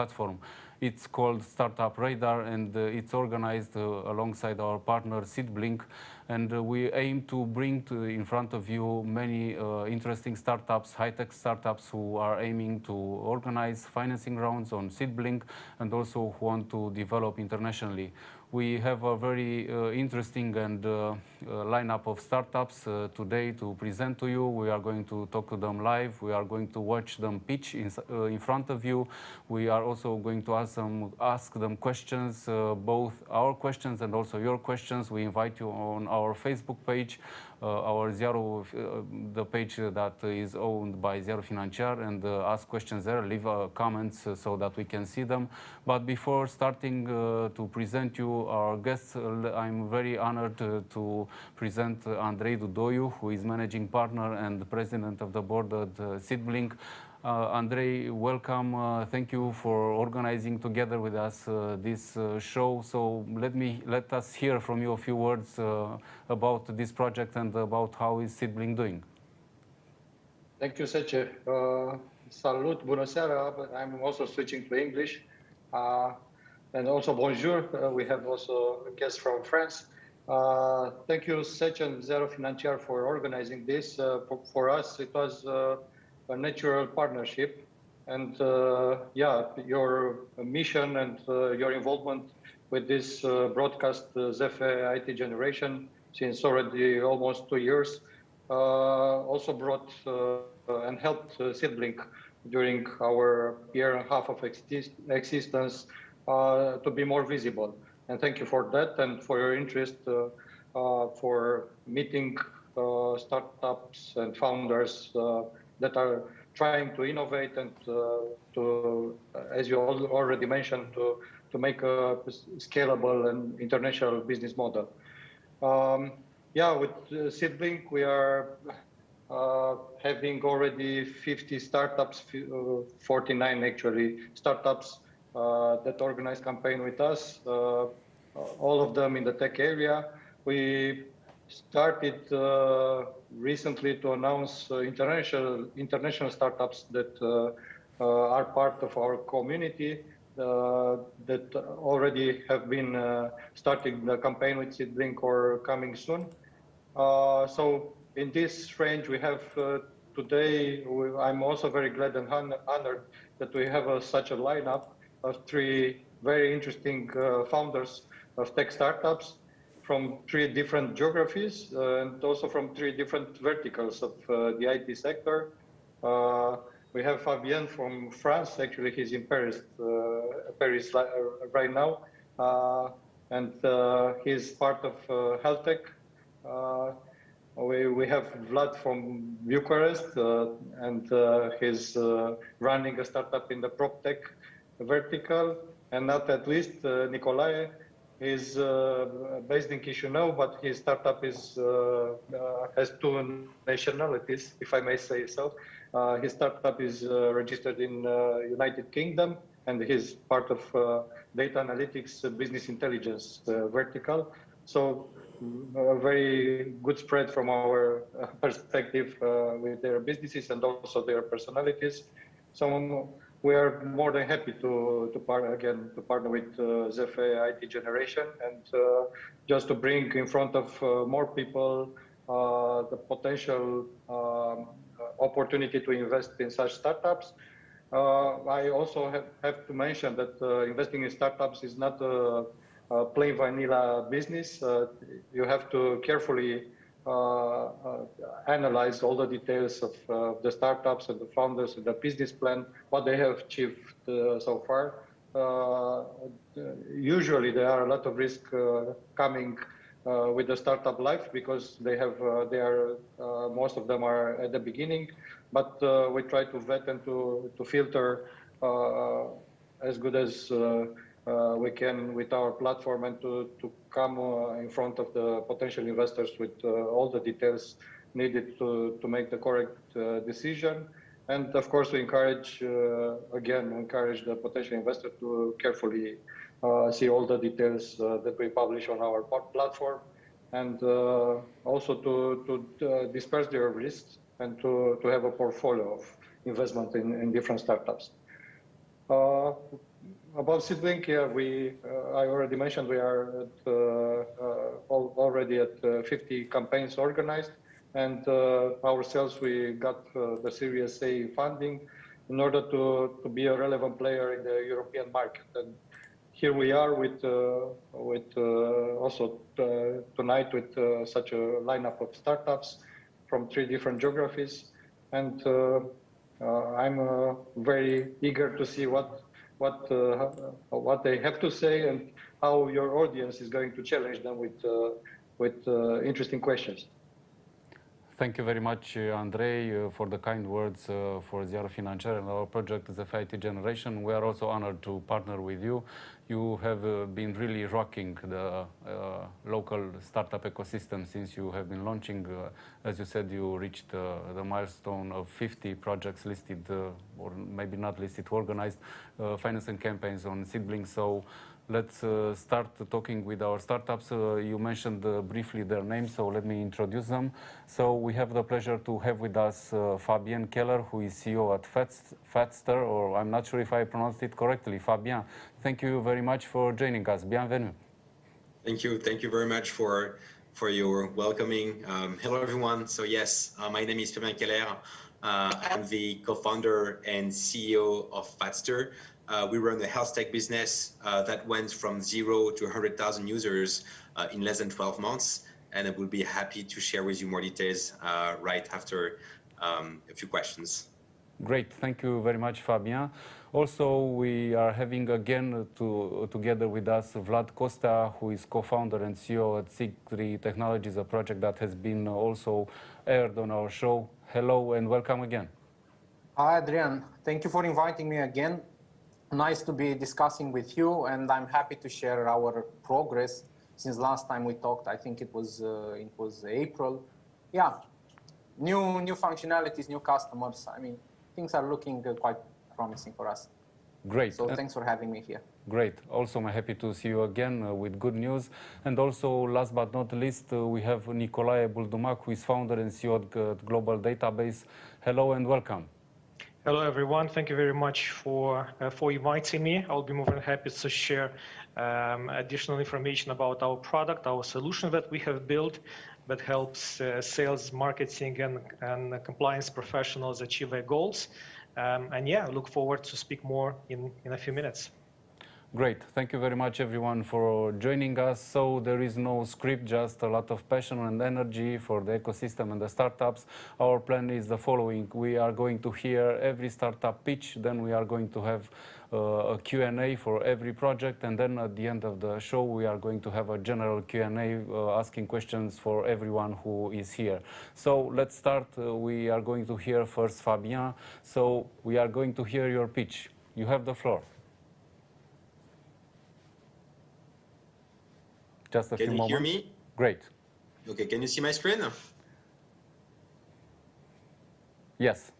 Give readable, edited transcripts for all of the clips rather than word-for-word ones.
platform. It's called Startup Radar, and it's organized alongside our partner SeedBlink. And we aim to bring in front of you many interesting startups, high-tech startups who are aiming to organize financing rounds on SeedBlink and also who want to develop internationally. We have a very interesting and lineup of startups today to present to you. We are going to talk to them live. We are going to watch them pitch in front of you. We are also going to ask them questions, both our questions and also your questions. We invite you on our Facebook page, our the page that is owned by Ziarul Financiar, and ask questions there, leave comments so that we can see them. But before starting to present you our guests, I'm very honored to present Andrei Dudoiu, who is managing partner and president of the board at SeedBlink. Andrei, welcome. Thank you for organizing together with us this show. So let us hear from you a few words about this project and about how is SeedBlink doing. Thank you, Sece. Salut, bună seara. I'm also switching to English. And also bonjour. We have also a guest from France. Thank you, Sece and Ziarul Financiar, for organizing this. For us, it was a natural partnership, and yeah, your mission and your involvement with this broadcast ZFE IT generation since already almost 2 years also brought and helped SeedBlink during our year and a half of existence to be more visible. And thank you for that and for your interest for meeting startups and founders that are trying to innovate and to, as you already mentioned, to make a scalable and international business model. Yeah, with SeedBlink, we are having already 50 startups, 49 actually, startups that organize campaign with us, all of them in the tech area. We started recently to announce international startups that are part of our community that already have been starting the campaign with SeedBlink or coming soon. So in this range we have today, I'm also very glad and honored that we have such a lineup of 3 very interesting founders of tech startups from 3 different geographies and also from 3 different verticals of the IT sector. We have Fabien from France. Actually, he's in Paris right now, and he's part of health tech. We have Vlad from Bucharest, and he's running a startup in the PropTech vertical. And not at least Nicolae is based in Chișinău, but his startup is has 2 nationalities, if I may say so. His startup is registered in United Kingdom, and he's part of data analytics, business intelligence vertical. So a very good spread from our perspective with their businesses and also their personalities. So we are more than happy to partner with ZFE IT generation and just to bring in front of more people the potential opportunity to invest in such startups. I also have to mention that investing in startups is not a plain vanilla business. You have to carefully analyze all the details of the startups and the founders and the business plan, what they have achieved so far. Usually there are a lot of risks coming with the startup life because most of them are at the beginning, but we try to vet and to filter as good as we can with our platform and to come in front of the potential investors with all the details needed to make the correct decision. And of course, we encourage the potential investor to carefully see all the details that we publish on our platform, and also to disperse their risks and to have a portfolio of investment in different startups. About SeedBlink, yeah, I already mentioned we are already at 50 campaigns organized, and ourselves we got the Series A funding in order to be a relevant player in the European market. And here we are with also tonight with such a lineup of startups from 3 different geographies, and I'm very eager to see what they have to say and how your audience is going to challenge them with interesting questions. Thank you very much, Andrei, for the kind words for Ziarul Financiar and our project, the FIT Generation. We are also honored to partner with you. You have been really rocking the local startup ecosystem since you have been launching. As you said, you reached the milestone of 50 projects listed, or maybe not listed, organized financing campaigns on SeedBlink. So let's start talking with our startups. You mentioned briefly their names, so let me introduce them. So we have the pleasure to have with us Fabien Keller, who is CEO at Fatster, or I'm not sure if I pronounced it correctly. Fabien, thank you very much for joining us. Bienvenue. Thank you very much for your welcoming. Hello everyone. So yes, my name is Fabien Keller. I'm the co-founder and CEO of Fatster. We run a health tech business that went from 0 to 100,000 users in less than 12 months. And I will be happy to share with you more details right after a few questions. Great, thank you very much, Fabien. Also, we are having again together with us Vlad Costa, who is co-founder and CEO at Sigtree Technologies, a project that has been also aired on our show. Hello and welcome again. Hi, Adrian. Thank you for inviting me again. Nice to be discussing with you, and I'm happy to share our progress since last time we talked. I think it was April. Yeah, new functionalities, new customers. I mean, things are looking quite promising for us. Great. So thanks for having me here. Great. Also, I'm happy to see you again with good news. And also, last but not least, we have Nicolae Buldumac, who is founder and CEO at Global Database. Hello and welcome. Hello, everyone. Thank you very much for inviting me. I'll be more than happy to share additional information about our product, our solution that we have built that helps sales, marketing, and compliance professionals achieve their goals. And yeah, I look forward to speak more in a few minutes. Great. Thank you very much, everyone, for joining us. So there is no script, just a lot of passion and energy for the ecosystem and the startups. Our plan is the following. We are going to hear every startup pitch. Then we are going to have a Q&A for every project. And then at the end of the show, we are going to have a general Q&A asking questions for everyone who is here. So let's start. We are going to hear first Fabien. So we are going to hear your pitch. You have the floor. Just a few moments. Can you hear me? Great. Okay, can you see my screen? Yes.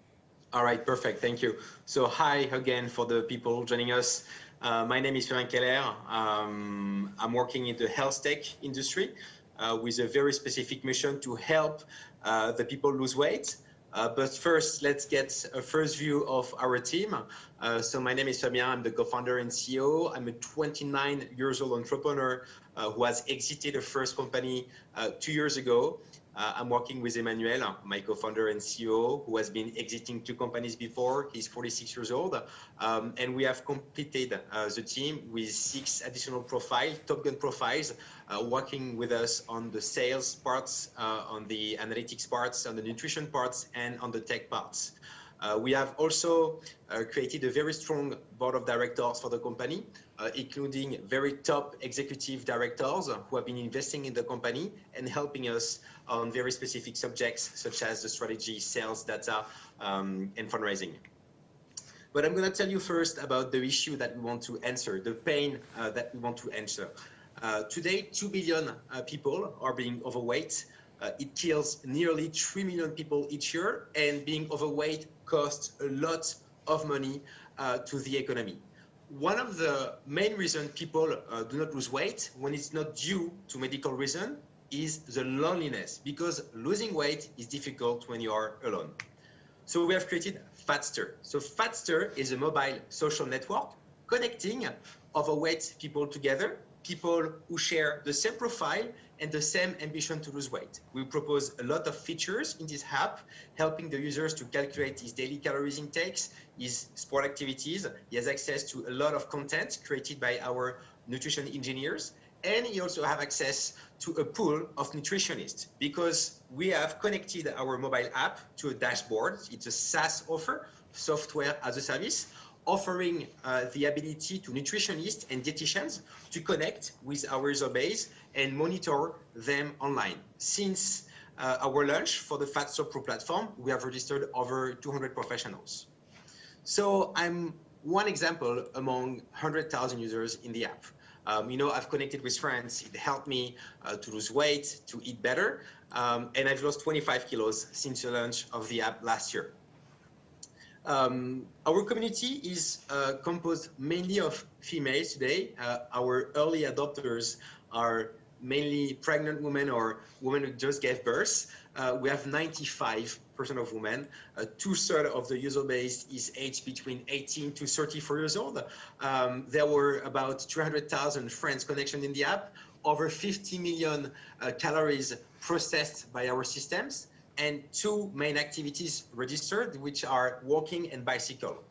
All right, perfect, thank you. So hi again for the people joining us. My name is Fabien Keller. I'm working in the health tech industry with a very specific mission to help the people lose weight. But first, let's get a first view of our team. So my name is Fabien, I'm the co-founder and CEO. I'm a 29 years old entrepreneur who has exited a first company 2 years ago. I'm working with Emmanuel, my co-founder and CEO, who has been exiting 2 companies before. He's 46 years old. And we have completed the team with 6 additional profiles, Top Gun profiles, working with us on the sales parts, on the analytics parts, on the nutrition parts, and on the tech parts. We have also created a very strong board of directors for the company, including very top executive directors who have been investing in the company and helping us on very specific subjects such as the strategy, sales, data, and fundraising. But I'm going to tell you first about the issue that we want to answer, the pain that we want to answer. Today, 2 billion people are being overweight. It kills nearly 3 million people each year, and being overweight costs a lot of money to the economy. One of the main reasons people do not lose weight when it's not due to medical reason is the loneliness, because losing weight is difficult when you are alone. So we have created Fatster. So Fatster is a mobile social network connecting overweight people together, people who share the same profile and the same ambition to lose weight. We propose a lot of features in this app, helping the users to calculate his daily calories intakes, his sport activities. He has access to a lot of content created by our nutrition engineers, and he also have access to a pool of nutritionists because we have connected our mobile app to a dashboard. It's a SaaS offer, software as a service, offering the ability to nutritionists and dietitians to connect with our user base and monitor them online. Since our launch for the Fatster Pro platform, we have registered over 200 professionals. So I'm one example among 100,000 users in the app. You know, I've connected with friends. It helped me to lose weight, to eat better, and I've lost 25 kilos since the launch of the app last year. Our community is composed mainly of females today. Our early adopters are mainly pregnant women or women who just gave birth. We have 95% of women. 2/3 of the user base is aged between 18 to 34 years old. There were about 300,000 friends connection in the app, over 50 million calories processed by our systems, and 2 main activities registered, which are walking and bicycle.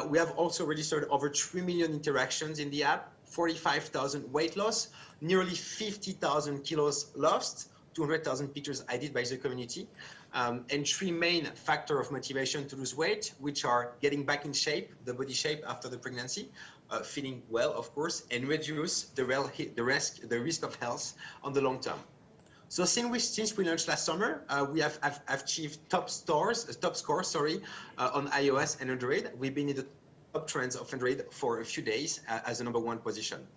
We have also registered over 3 million interactions in the app, 45,000 weight loss, nearly 50,000 kilos lost, 200,000 pictures added by the community, and 3 main factors of motivation to lose weight, which are getting back in shape, the body shape after the pregnancy, feeling well, of course, and reduce the risk of health on the long term. So since we launched last summer, we have achieved top scores, on iOS and Android. We've been in the top trends of Android for a few days as the #1 position.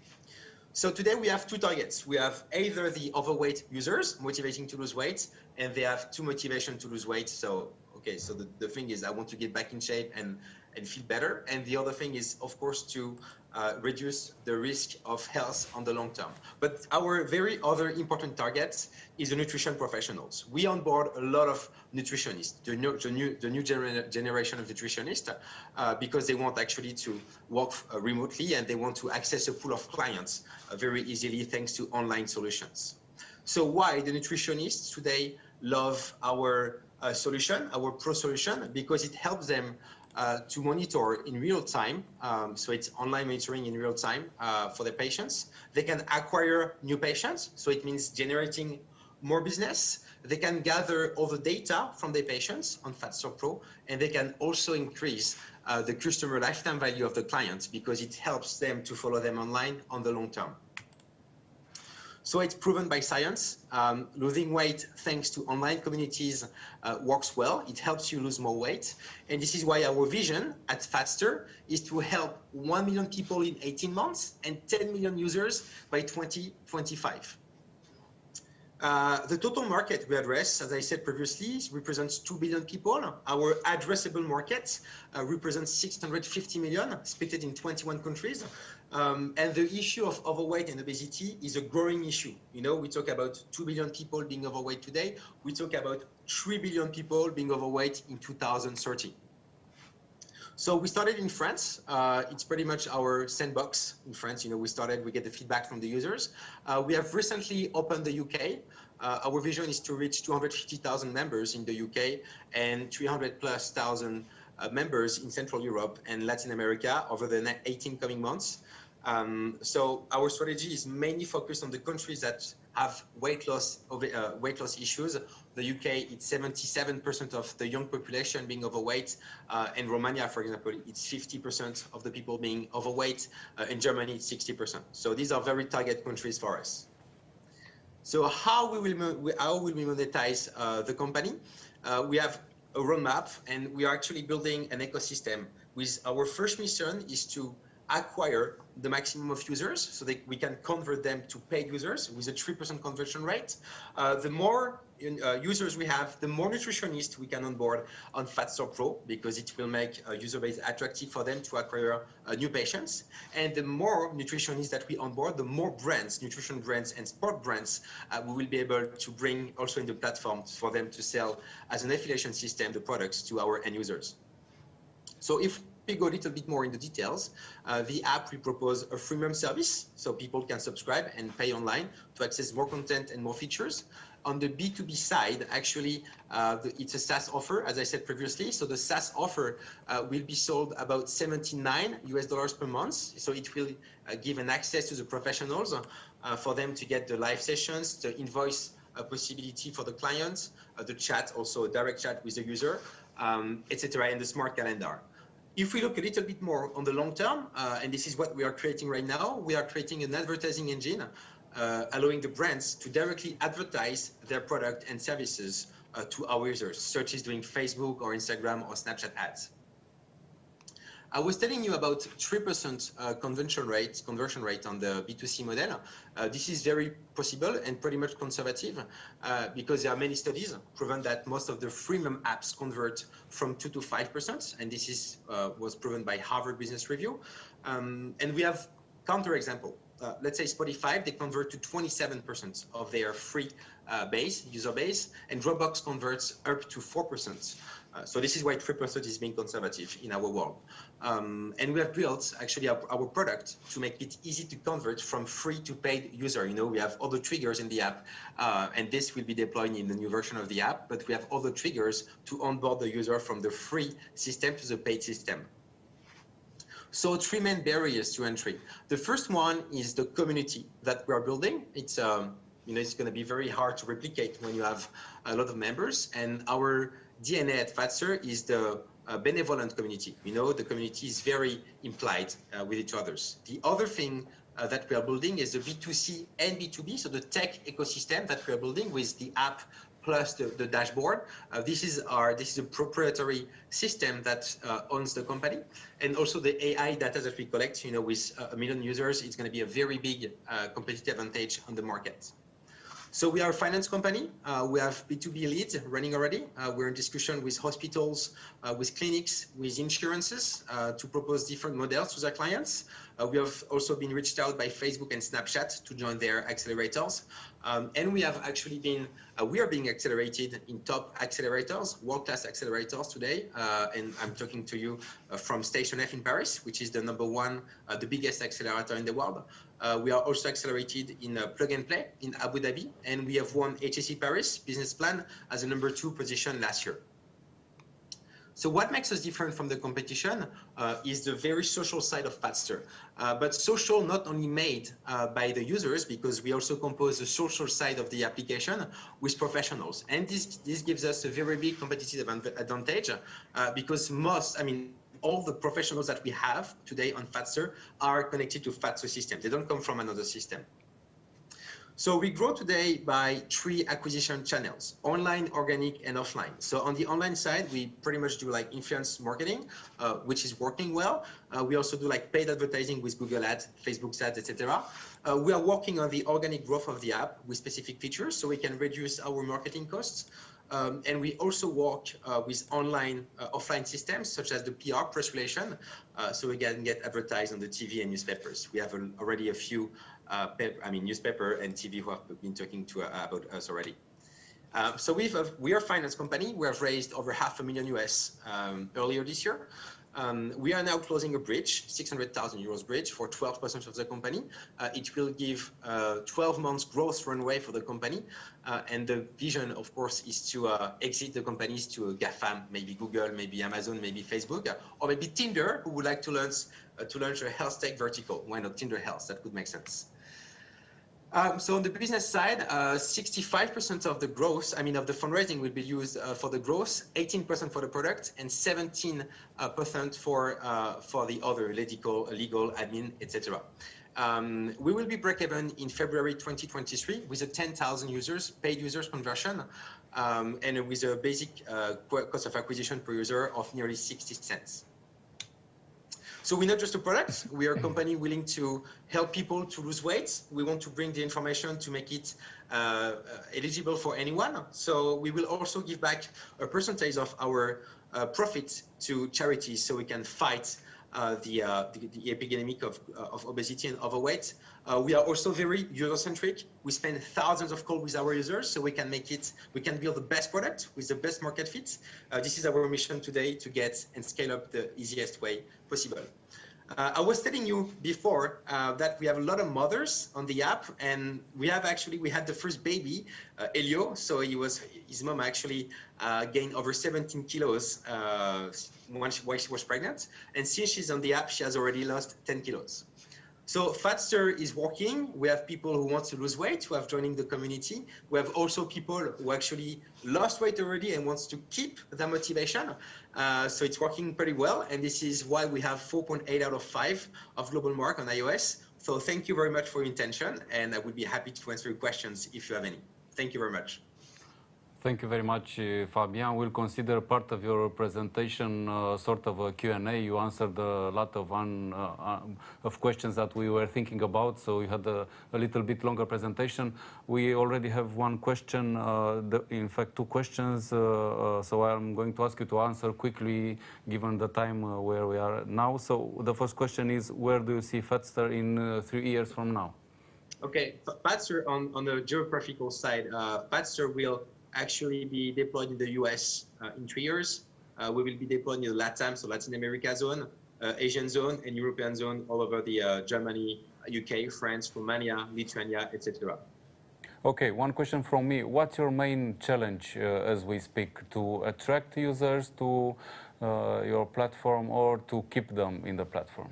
So today we have 2 targets. We have either the overweight users motivating to lose weight, and they have 2 motivation to lose weight. So, okay, so the thing is I want to get back in shape and feel better. And the other thing is, of course, to reduce the risk of health on the long term. But our very other important target is the nutrition professionals. We onboard a lot of nutritionists, the new generation of nutritionists, because they want actually to work remotely and they want to access a pool of clients very easily thanks to online solutions. So why the nutritionists today love our solution, our Pro solution? Because it helps them to monitor in real time. So it's online monitoring in real time for the patients. They can acquire new patients. So it means generating more business. They can gather all the data from their patients on Fatster Pro, and they can also increase the customer lifetime value of the clients because it helps them to follow them online on the long term. So it's proven by science. Losing weight thanks to online communities works well. It helps you lose more weight. And this is why our vision at Fatster is to help 1 million people in 18 months and 10 million users by 2025. The total market we address, as I said previously, represents 2 billion people. Our addressable market represents 650 million, split in 21 countries. And the issue of overweight and obesity is a growing issue. You know, we talk about 2 billion people being overweight today. We talk about 3 billion people being overweight in 2030. So we started in France. It's pretty much our sandbox in France. You know, we get the feedback from the users. We have recently opened the UK. Our vision is to reach 250,000 members in the UK and 300,000+ members in Central Europe and Latin America over the next 18 coming months. So our strategy is mainly focused on the countries that have weight loss issues. The UK, it's 77% of the young population being overweight. In Romania, for example, it's 50% of the people being overweight. In Germany, it's 60%. So these are very target countries for us. So how will we monetize the company? We have a roadmap, and we are actually building an ecosystem. With our first mission is to acquire the maximum of users so that we can convert them to paid users with a 3% conversion rate. The more users we have, the more nutritionists we can onboard on Fatster Pro because it will make a user base attractive for them to acquire new patients. And the more nutritionists that we onboard, the more brands, nutrition brands and sport brands, we will be able to bring also in the platform for them to sell as an affiliation system the products to our end users. So if we go a little bit more into details, the app will propose a freemium service, so people can subscribe and pay online to access more content and more features. On the B2B side, actually, it's a SaaS offer, as I said previously. So the SaaS offer will be sold about $79 per month. So it will give an access to the professionals for them to get the live sessions, the invoice possibility for the clients, the chat, also a direct chat with the user, etc., and the smart calendar. If we look a little bit more on the long term, and this is what we are creating right now, we are creating an advertising engine allowing the brands to directly advertise their product and services to our users, such as doing Facebook or Instagram or Snapchat ads. I was telling you about 3% conversion rate on the B2C model. This is very possible and pretty much conservative because there are many studies proven that most of the freemium apps convert from 2 to 5%, and this is was proven by Harvard Business Review. And we have counterexample. Let's say Spotify, they convert to 27% of their free user base, and Dropbox converts up to 4%. So this is why 3% is being conservative in our world. And we have built actually our product to make it easy to convert from free to paid user. You know, we have other triggers in the app, and this will be deployed in the new version of the app, but we have other triggers to onboard the user from the free system to the paid system. So 3 main barriers to entry. The first one is the community that we are building. It's it's going to be very hard to replicate when you have a lot of members, and our DNA at Fatster is the benevolent community. You know, the community is very implied with each other. The other thing that we are building is the B2C and B2B, so the tech ecosystem that we are building with the app plus the dashboard. This is a proprietary system that owns the company, and also the AI data that we collect. You know, with 1 million users, it's going to be a very big competitive advantage on the market. So we are a finance company. We have B2B leads running already. We're in discussion with hospitals, with clinics, with insurances to propose different models to their clients. We have also been reached out by Facebook and Snapchat to join their accelerators. And we have actually been, we are being accelerated in top accelerators, world-class accelerators today. And I'm talking to you from Station F in Paris, which is the #1, the biggest accelerator in the world. We are also accelerated in Plug and Play in Abu Dhabi, and we have won HSE Paris Business Plan as a #2 position last year. So what makes us different from the competition is the very social side of Fatster. But social not only made by the users, because we also compose the social side of the application with professionals. And this gives us a very big competitive advantage because all the professionals that we have today on Fatster are connected to Fatster system. They don't come from another system. So we grow today by 3 acquisition channels: online, organic, and offline. So on the online side, we pretty much do like influence marketing, which is working well. We also do like paid advertising with Google Ads, Facebook Ads, etc. We are working on the organic growth of the app with specific features so we can reduce our marketing costs. And we also work with online, offline systems such as the PR press relation, so we can get advertised on the TV and newspapers. We have already a few newspaper and TV who have been talking to about us already. So we are a finance company. We have raised over $500,000 US earlier this year. We are now closing a bridge, 600,000 euros bridge for 12% of the company. It will give 12 months growth runway for the company. And the vision, of course, is to exit the companies to a GAFAM, maybe Google, maybe Amazon, maybe Facebook, or maybe Tinder, who would like to launch a health tech vertical. Why not Tinder Health? That could make sense. So on the business side, 65% of the growth, of the fundraising will be used for the growth, 18% for the product, and 17% for the other legal, admin, etc. We will be break-even in February 2023 with a 10,000 paid users conversion, and with a basic cost of acquisition per user of nearly 60 cents. So we're not just a product, we are a company willing to help people to lose weight. We want to bring the information to make it eligible for anyone. So we will also give back a percentage of our profit to charities so we can fight the epidemic of obesity and overweight. We are also very user-centric. We spend thousands of calls with our users, so we can build the best product with the best market fit. This is our mission today, to get and scale up the easiest way possible. I was telling you before that we have a lot of mothers on the app, and we had the first baby, Elio. So his mom actually gained over 17 kilos while she was pregnant, and since she's on the app, she has already lost 10 kilos. So Fatster is working. We have people who want to lose weight who have joining the community. We have also people who actually lost weight already and wants to keep the motivation. So it's working pretty well. And this is why we have 4.8 out of 5 of global mark on iOS. So thank you very much for your attention. And I would be happy to answer your questions if you have any. Thank you very much. Thank you very much, Fabien. We'll consider part of your presentation sort of a Q&A. You answered a lot of questions that we were thinking about, so you had a little bit longer presentation. We already have one question, in fact, 2 questions, so I'm going to ask you to answer quickly, given the time where we are now. So the first question is, where do you see Fatster in 3 years from now? Okay, Fatster on the geographical side, Fatster will actually be deployed in the US in 3 years. We will be deployed in the LATAM, so Latin America zone, Asian zone, and European zone, all over the Germany, UK, France, Romania, Lithuania, etc. Okay, one question from me. What's your main challenge as we speak, to attract users to your platform or to keep them in the platform?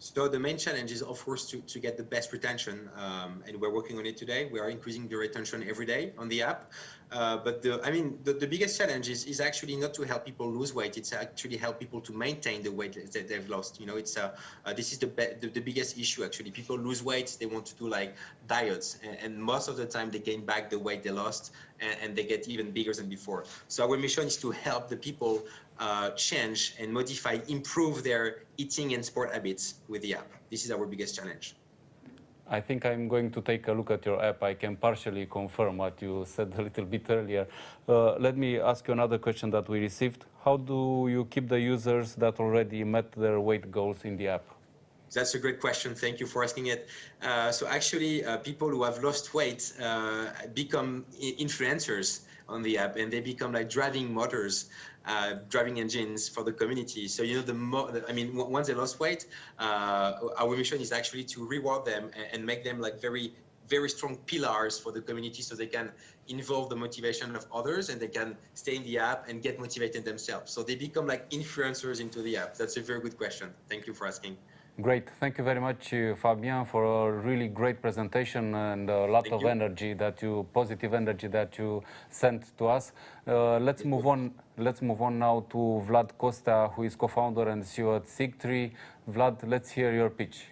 So the main challenge is, of course, to get the best retention, and we're working on it today. We are increasing the retention every day on the app. But the biggest challenge is actually not to help people lose weight. It's actually help people to maintain the weight that they've lost. You know, this is the biggest issue actually. People lose weight, they want to do like diets, and most of the time they gain back the weight they lost, and they get even bigger than before. So our mission is to help the people change and modify, improve their eating and sport habits with the app. This is our biggest challenge. I think I'm going to take a look at your app. I can partially confirm what you said a little bit earlier. Let me ask you another question that we received. How do you keep the users that already met their weight goals in the app? That's a great question. Thank you for asking it. So actually, people who have lost weight become influencers on the app, and they become like driving motors, driving engines for the community. So, you know, once they lost weight, our mission is actually to reward them and make them like very, very strong pillars for the community, so they can involve the motivation of others and they can stay in the app and get motivated themselves. So they become like influencers into the app. That's a very good question. Thank you for asking. Great. Thank you very much, Fabien, for a really great presentation and a lot of energy positive energy that you sent to us. Let's move on. Let's move on now to Vlad Costa, who is co-founder and CEO at Sigtree. Vlad, let's hear your pitch.